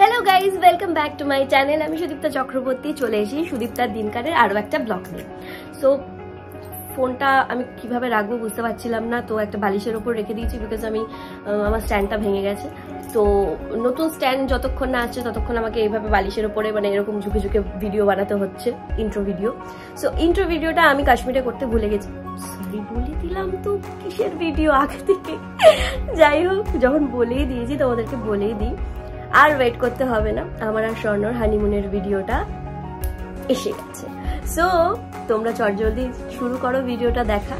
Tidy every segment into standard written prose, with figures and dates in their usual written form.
Hello guys welcome back to my channel. আমি সুদীপ্তা চক্রবর্তী চলে এসেছি সুদীপ্তার দিনকারের আরো একটা ব্লগ নিয়ে। সো ফোনটা আমি কিভাবে রাখবো বুঝতে পারছিলাম না, তো একটা বালিশের ওপর রেখে দিয়েছি বিকজ আমার স্ট্যান্ডটা ভেঙে গেছে। তো নতুন স্ট্যান্ড যতক্ষণ না আসছে ততক্ষণ আমাকে এইভাবে বালিশের ওপরে মানে এরকম ঝুঁকে ঝুঁকে ভিডিও বানাতে হচ্ছে, ইন্ট্রো ভিডিও। সো ইন্ট্রো ভিডিওটা আমি কাশ্মীরে করতে ভুলে গেছি, সরি বলে দিলাম তো কিসের ভিডিও আগে থেকে। যাই হোক, যখন বলেই দিয়েছি তোমাদেরকে বলেই দিই, আর ওয়েট করতে হবে না, আমার আর স্বর্ণর হানিমুনের ভিডিওটা এসে গেছে। সো তোমরা চটজলদি শুরু করো ভিডিওটা দেখা।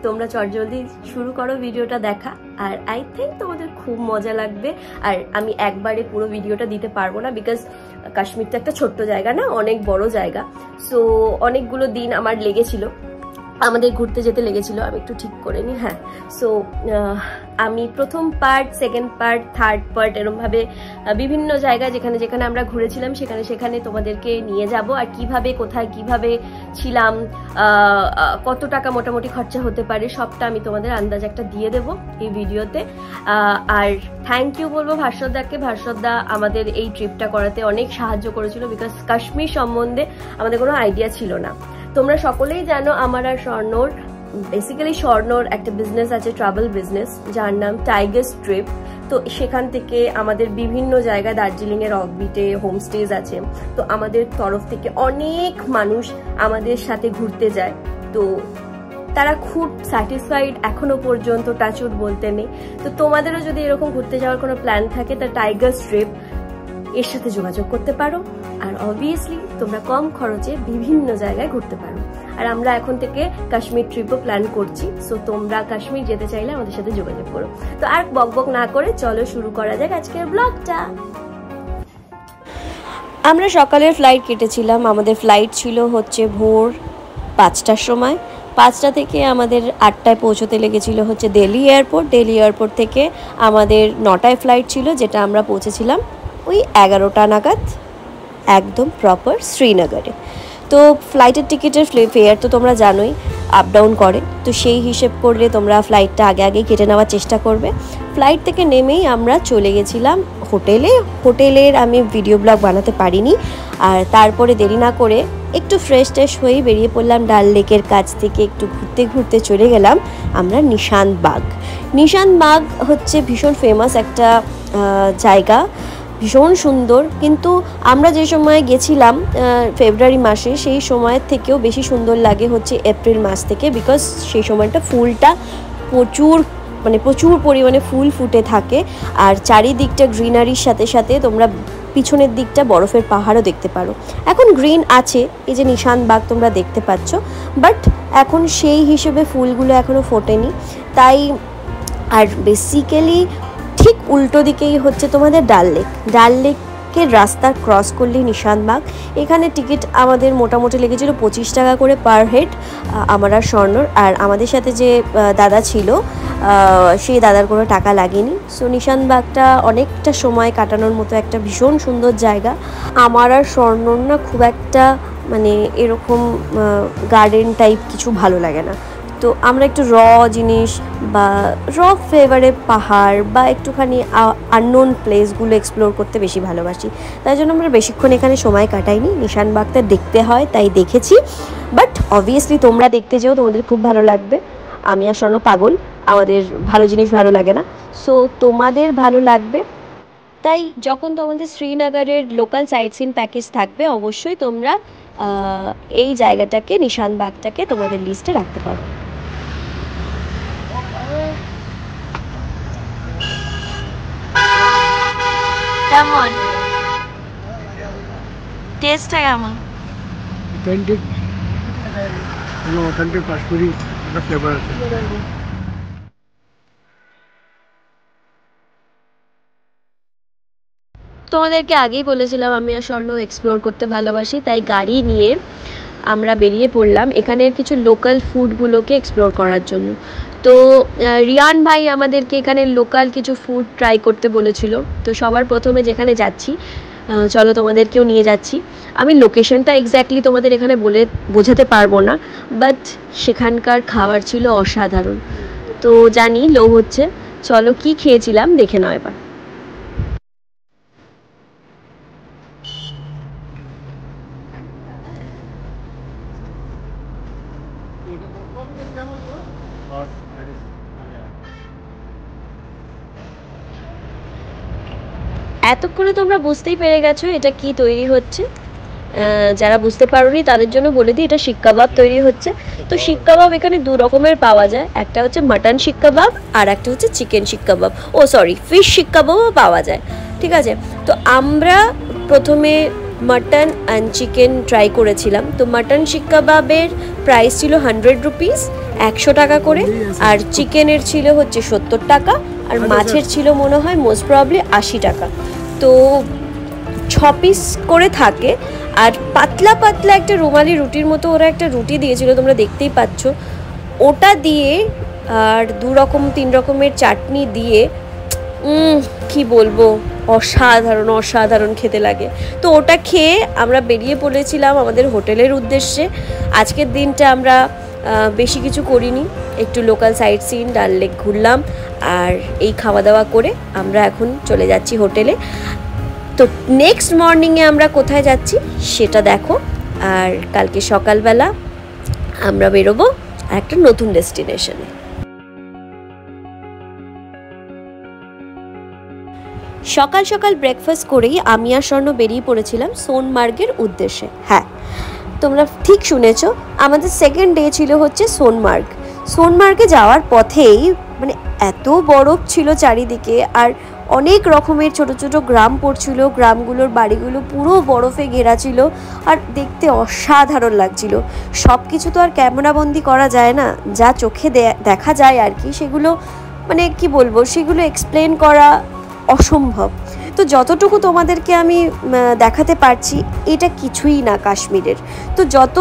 তোমরা চটজলদি শুরু করো ভিডিওটা দেখা, আর আই থিঙ্ক তোমাদের খুব মজা লাগবে। আর আমি একবারে পুরো ভিডিওটা দিতে পারবো না বিকজ কাশ্মীরটা একটা ছোট্ট জায়গা না, অনেক বড় জায়গা। সো অনেকগুলো দিন আমার লেগেছিল, আমাদের ঘুরতে যেতে লেগেছিল। আমি একটু ঠিক করে নিই। হ্যাঁ, সো আমি প্রথম part, second part, third part এরমভাবে বিভিন্ন জায়গায় যেখানে যেখানে আমরা ঘুরেছিলাম সেখানে সেখানে তোমাদেরকে নিয়ে যাব। আর কিভাবে কোথায় কিভাবে ছিলাম, কত টাকা মোটামুটি খরচা হতে পারে সবটা আমি তোমাদের আন্দাজ একটা দিয়ে দেবো এই ভিডিওতে। আর থ্যাংক ইউ বলবো ভাস্বরদাকে। ভাস্বরদা আমাদের এই ট্রিপটা করাতে অনেক সাহায্য করেছিল বিকজ কাশ্মীর সম্বন্ধে আমাদের কোনো আইডিয়া ছিল না। তোমরা সকলেই জানো আমার আর স্বর্ণর, বেসিক্যালি স্বর্ণর একটা বিজনেস আছে, ট্রাভেল বিজনেস, যার নাম টাইগার্স ট্রিপ। তো সেখান থেকে আমাদের বিভিন্ন জায়গায়, দার্জিলিং এর অফবিটে হোমস্টেজ আছে। তো আমাদের তরফ থেকে অনেক মানুষ আমাদের সাথে ঘুরতে যায়। তো তারা খুব স্যাটিসফাইড এখনো পর্যন্ত, টাচউড বলতে নেই। তো তোমাদেরও যদি এরকম ঘুরতে যাওয়ার কোনো প্ল্যান থাকে তা টাইগার্স ট্রিপ এর সাথে যোগাযোগ করতে পারো। আর অবভিয়াসলি তোমরা কম খরচে বিভিন্ন জায়গায় ঘুরতে পারো। আর আমরা এখন থেকে কাশ্মীর ট্রিপও প্ল্যান করছি। সো তোমরা কাশ্মীর যেতে চাইলে আমাদের সাথে যোগাযোগ করো। তো আর বকবক না করে চলো শুরু করা যাক আজকের ব্লগটা। আমরা সকালের ফ্লাইট কেটেছিলাম। আমাদের ফ্লাইট ছিল হচ্ছে ভোর 5টার সময়। 5টা থেকে আমাদের 8টায় পৌঁছতে লেগেছিল হচ্ছে দিল্লি এয়ারপোর্ট। দিল্লি এয়ারপোর্ট থেকে আমাদের 9টায় ফ্লাইট ছিল, যেটা আমরা পৌঁছেছিলাম ওই 11টা নাগাদ একদম প্রপার শ্রীনগরে। তো ফ্লাইটের টিকিটের ফেয়ার তো তোমরা জানোই আপ ডাউন করে, তো সেই হিসেব করলে তোমরা ফ্লাইটটা আগে আগেই কেটে নেওয়ার চেষ্টা করবে। ফ্লাইট থেকে নেমেই আমরা চলে গেছিলাম হোটেলের আমি ভিডিও ব্লগ বানাতে পারিনি। আর তারপরে দেরি না করে একটু ফ্রেশ ট্রেশ হয়ে বেরিয়ে পড়লাম ডাল লেকের কাছ থেকে। একটু ঘুরতে ঘুরতে চলে গেলাম আমরা নিশান্তবাগ। নিশান্তবাগ হচ্ছে ভীষণ ফেমাস একটা জায়গা, ভীষণ সুন্দর। কিন্তু আমরা যে সময় গেছিলাম ফেব্রুয়ারি মাসে, সেই সময়ের থেকেও বেশি সুন্দর লাগে হচ্ছে এপ্রিল মাস থেকে, বিকজ সেই সময়টা ফুলটা প্রচুর পরিমাণে ফুল ফুটে থাকে। আর চারিদিকটা গ্রিনারির সাথে সাথে তোমরা পিছনের দিকটা বরফের পাহাড়ও দেখতে পারো। এখন গ্রিন আছে, এই যে নিশান্তবাগ তোমরা দেখতে পাচ্ছ, বাট এখন সেই হিসেবে ফুলগুলো এখনও ফোটেনি। তাই আর বেসিক্যালি ঠিক উল্টো দিকেই হচ্ছে তোমাদের ডাল লেকের রাস্তা ক্রস করলেই নিশান্তবাগ। এখানে টিকিট আমাদের মোটামুটি লেগেছিল 25 টাকা করে পার হেড, আমার আর স্বর্ণর। আর আমাদের সাথে যে দাদা ছিল সেই দাদার কোনো টাকা লাগেনি। সো নিশান্তবাগটা অনেকটা সময় কাটানোর মতো একটা ভীষণ সুন্দর জায়গা। আমার আর স্বর্ণর না খুব একটা মানে এরকম গার্ডেন টাইপ কিছু ভালো লাগে না। তো আমরা একটু জিনিস বা ফ্লেভারে পাহাড় বা একটুখানি আননোন প্লেসগুলো এক্সপ্লোর করতে বেশি ভালোবাসি। তাই জন্য আমরা বেশিক্ষণ এখানে সময় কাটাইনি। নিশান্তবাগটা দেখতে হয় তাই দেখেছি, বাট অবভিয়াসলি তোমরা দেখতে যেও, তোমাদের খুব ভালো লাগবে। আমি আর স্বর্ণ পাগল, আমাদের ভালো জিনিস ভালো লাগে না, সো তোমাদের ভালো লাগবে। তাই যখন তোমাদের শ্রীনগরের লোকাল সাইট সিন প্যাকেজ থাকবে অবশ্যই তোমরা এই জায়গাটাকে, নিশান্তবাগটাকে তোমাদের লিস্টে রাখতে পারো। কেমন টেস্টটা কেমন? অথেন্টিক, অথেন্টিক কাশ্মীরি একটা ফ্লেভার আছে। তোমাদেরকে আগেই বলেছিলাম আমি আর স্বর্ণ এক্সপ্লোর করতে ভালোবাসি, তাই গাড়ি নিয়ে আমরা বেরিয়ে পড়লাম এখানের কিছু লোকাল ফুডগুলোকে এক্সপ্লোর করার জন্য। তো রিয়ান ভাই আমাদেরকে এখানে লোকাল কিছু ফুড ট্রাই করতে বলেছিল। তো সবার প্রথমে যেখানে যাচ্ছি, চলো তোমাদেরকেও নিয়ে যাচ্ছি। আমি লোকেশনটা এক্স্যাক্টলি তোমাদের এখানে বলে বোঝাতে পারবো না, বাট সেখানকার খাবার ছিল অসাধারণ। তো জানি লোভ হচ্ছে, চলো কি খেয়েছিলাম দেখে নাও এবার। এতক্ষণে তোমরা বুঝতেই পেরে গেছো এটা কি তৈরি হচ্ছে। যারা বুঝতে পারোনি তাদের জন্য বলে দিই, এটা শিক কাবাব তৈরি হচ্ছে। তো শিক কাবাব এখানে দু রকমের পাওয়া যায়, একটা হচ্ছে মাটন শিক কাবাব আর একটা হচ্ছে চিকেন শিক কাবাব, ও সরি ফিশ শিক কাবাবও পাওয়া যায়, ঠিক আছে। তো আমরা প্রথমে মাটন অ্যান্ড চিকেন ট্রাই করেছিলাম। তো মাটন শিক কাবাবের প্রাইস ছিল 100 রুপিস, 100 টাকা করে, আর চিকেনের ছিল হচ্ছে 70 টাকা, আর মাছের ছিল মনে হয় মোস্ট প্রবলি 80 টাকা। তো 6 পিস করে থাকে, আর পাতলা পাতলা একটা রুমালি রুটির মতো ওরা একটা রুটি দিয়েছিল, তোমরা দেখতেই পাচ্ছ। ওটা দিয়ে আর 2 রকম 3 রকমের চাটনি দিয়ে কি বলবো, অসাধারণ অসাধারণ খেতে লাগে। তো ওটা খেয়ে আমরা বেরিয়ে পড়েছিলাম আমাদের হোটেলের উদ্দেশ্যে। আজকের দিনটা আমরা বেশি কিছু করিনি, একটু লোকাল সাইট সিন ডাল লেক ঘুরলাম, আর এই খাওয়া দাওয়া করে আমরা এখন চলে যাচ্ছি হোটেলে। তো নেক্সট মর্নিংয়ে আমরা কোথায় যাচ্ছি সেটা দেখো, আর কালকে সকালবেলা আমরা বেরোবো একটা নতুন ডেস্টিনেশনে। সকাল সকাল ব্রেকফাস্ট করেই আমি আর স্বর্ণ বেরিয়ে পড়েছিলাম সোনমার্গের উদ্দেশ্যে। হ্যাঁ, তোমরা ঠিক শুনেছ, আমাদের সেকেন্ড ডে ছিল হচ্ছে সোনমার্গ। সোনমার্গে যাওয়ার পথেই মানে এত বরফ ছিল চারিদিকে, আর অনেক রকমের ছোট ছোট গ্রাম পড়ছিল, গ্রামগুলোর বাড়িগুলো পুরো বরফে ঘেরা ছিল, আর দেখতে অসাধারণ লাগছিল। সব কিছু তো আর ক্যামেরাবন্দি করা যায় না, যা চোখে দেখা যায় আর কি, সেগুলো মানে কি বলবো, সেগুলো এক্সপ্লেন করা অসম্ভব। তো যতটুকু তোমাদেরকে আমি দেখাতে পারছি, এটা কিছুই না কাশ্মীরের। তো যত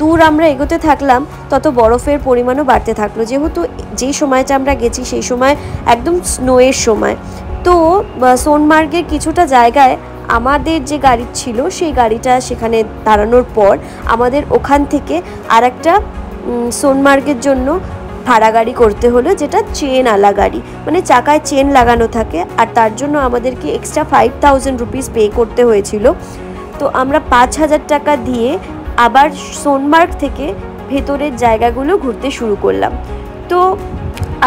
দূর আমরা এগোতে থাকলাম তত বরফের পরিমাণও বাড়তে থাকলো, যেহেতু যেই সময়টা আমরা গেছি সেই সময় একদম স্নোয়ের সময়। তো সোনমার্গের কিছুটা জায়গায় আমাদের যে গাড়ি ছিল সেই গাড়িটা সেখানে দাঁড়ানোর পর আমাদের ওখান থেকে আর একটা সোনমার্গের জন্য ভাড়া গাড়ি করতে হলো, যেটা চেন আলা গাড়ি, মানে চাকায় চেন লাগানো থাকে, আর তার জন্য আমাদেরকে এক্সট্রা 5000 রুপিস পে করতে হয়েছিল। তো আমরা 5000 টাকা দিয়ে আবার সোনমার্গ থেকে ভেতরের জায়গাগুলো ঘুরতে শুরু করলাম। তো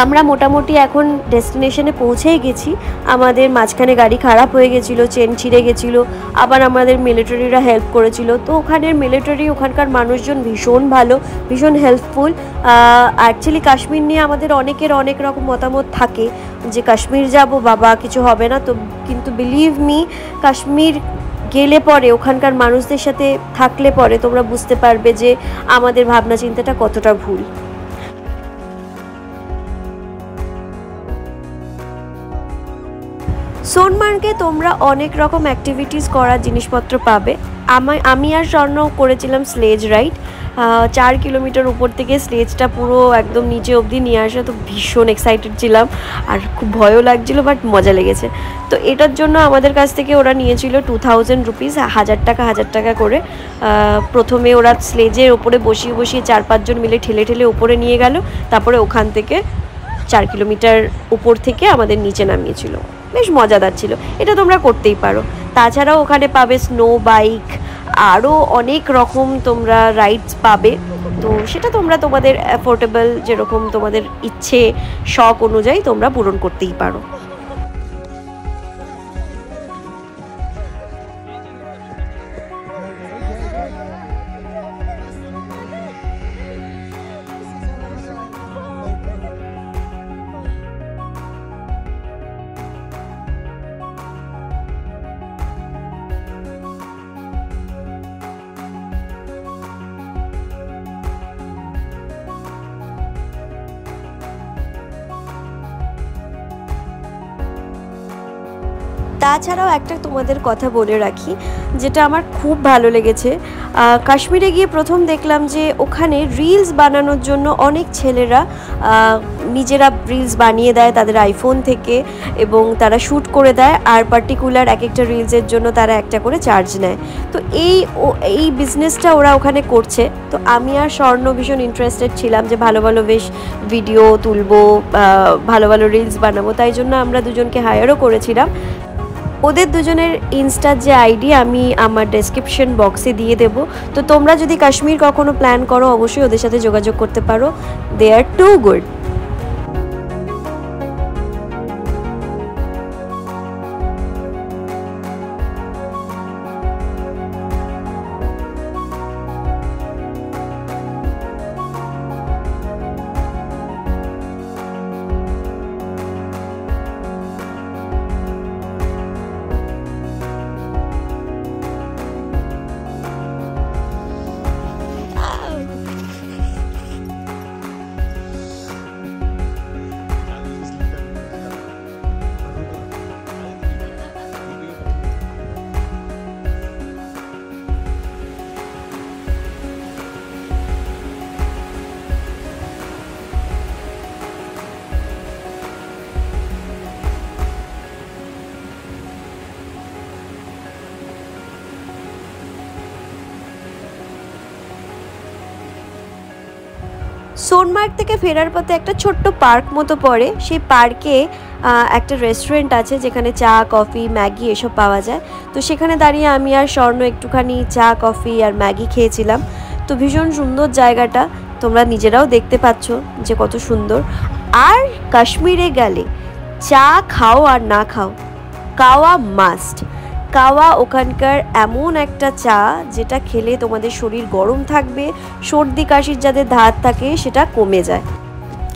আমরা মোটামুটি এখন ডেস্টিনেশনে পৌঁছেই গেছি। আমাদের মাঝখানে গাড়ি খারাপ হয়ে গেছিলো, চেন ছিঁড়ে গেছিলো, আবার আমাদের মিলিটারিরা হেল্প করেছিল। তো ওখানের মিলিটারি, ওখানকার মানুষজন ভীষণ ভালো, ভীষণ হেল্পফুল। অ্যাকচুয়ালি কাশ্মীর নিয়ে আমাদের অনেকের অনেক রকম মতামত থাকে যে কাশ্মীর যাব বাবা কিছু হবে না, তো কিন্তু বিলিভ মি, কাশ্মীর গেলে পরে, ওখানকার মানুষদের সাথে থাকলে পরে তোমরা বুঝতে পারবে যে আমাদের ভাবনা চিন্তাটা কতটা ভুল। সোনমার্গে তোমরা অনেক রকম অ্যাক্টিভিটিস করার জিনিসপত্র পাবে। আমি আর স্বর্ণ করেছিলাম স্লেজ রাইড। 4 কিলোমিটার উপর থেকে স্লেজটা পুরো একদম নিচে অবধি নিয়ে আসা, তো ভীষণ এক্সাইটেড ছিলাম, আর খুব ভয়ও লাগছিলো, বাট মজা লেগেছে। তো এটার জন্য আমাদের কাছ থেকে ওরা নিয়েছিল 2000 রুপিস, 1000 টাকা করে। প্রথমে ওরা স্লেজের ওপরে বসিয়ে বসিয়ে 4-5 জন মিলে ঠেলে ঠেলে ওপরে নিয়ে গেল, তারপরে ওখান থেকে 4 কিলোমিটার উপর থেকে আমাদের নিচে নামিয়েছিল। বেশ মজাদার ছিল, এটা তোমরা করতেই পারো। তাছাড়াও ওখানে পাবে স্নো বাইক, আরও অনেক রকম তোমরা রাইডস পাবে। তো সেটা তোমরা তোমাদের অ্যাফোর্ডেবল, যেরকম তোমাদের ইচ্ছে শখ অনুযায়ী তোমরা পূরণ করতেই পারো। তাছাড়াও একটা তোমাদের কথা বলে রাখি, যেটা আমার খুব ভালো লেগেছে। কাশ্মীরে গিয়ে প্রথম দেখলাম যে ওখানে রিলস বানানোর জন্য অনেক ছেলেরা নিজেরা রিলস বানিয়ে দেয় তাদের আইফোন থেকে, এবং তারা শ্যুট করে দেয়, আর পার্টিকুলার এক একটা রিলসের জন্য তারা একটা করে চার্জ নেয়। তো এই বিজনেসটা ওরা ওখানে করছে। তো আমি আর স্বর্ণ ভীষণ ইন্টারেস্টেড ছিলাম যে ভালো ভালো বেশ ভিডিও তুলবো, ভালো ভালো রিলস বানাবো, তাই জন্য আমরা দুজনকে হায়ারও করেছিলাম। ওদের দুজনের ইনস্টার যে আইডি আমি আমার ডেসক্রিপশন বক্সে দিয়ে দেবো। তো তোমরা যদি কাশ্মীর কখনো প্ল্যান করো অবশ্যই ওদের সাথে যোগাযোগ করতে পারো, দে আর টু গুড। সোনমার্গ থেকে ফেরার পথে একটা ছোট্ট পার্ক মতো পড়ে, সেই পার্কে একটা রেস্টুরেন্ট আছে যেখানে চা কফি ম্যাগি এসব পাওয়া যায়। তো সেখানে দাঁড়িয়ে আমি আর স্বর্ণ একটুখানি চা কফি আর ম্যাগি খেয়েছিলাম। তো ভীষণ সুন্দর জায়গাটা, তোমরা নিজেরাও দেখতে পাচ্ছ যে কত সুন্দর। আর কাশ্মীরে গেলে চা খাও আর না খাও, কাওয়া মাস্ট। কাওয়া ওখানকার এমন একটা চা যেটা খেলে তোমাদের শরীর গরম থাকবে, সর্দি কাশির যাদের ধাত থাকে সেটা কমে যায়।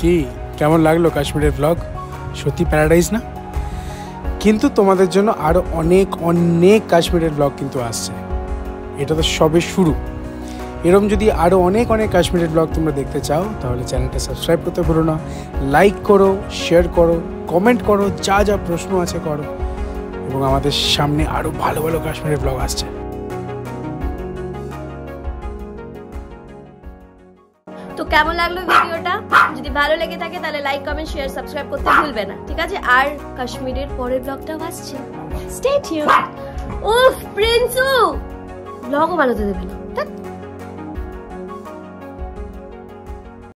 কি কেমন লাগলো কাশ্মীরের ব্লগ? সত্যি প্যারাডাইজ না? কিন্তু তোমাদের জন্য আরও অনেক অনেক কাশ্মীরের ব্লগ কিন্তু আসছে, এটা তো সবে শুরু। এরকম যদি আরও অনেক অনেক কাশ্মীরের ব্লগ তোমরা দেখতে চাও তাহলে চ্যানেলটা সাবস্ক্রাইব করতে ভুলো না, লাইক করো, শেয়ার করো, কমেন্ট করো, যা যা প্রশ্ন আছে করো, এবং আমাদের সামনে আরও ভালো ভালো কাশ্মীরের ব্লগ আসছে। তো কেমন লাগলো ভিডিওটা? যদি ভালো লেগে থাকে তাহলে লাইক কমেন্ট শেয়ার সাবস্ক্রাইব করতে ভুলবে না, ঠিক আছে? আর কাশ্মীরের পরের ব্লগটাও আসছে, স্টে টিউনড। উফ প্রিন্সু ব্লগও বানাতে দেবে না।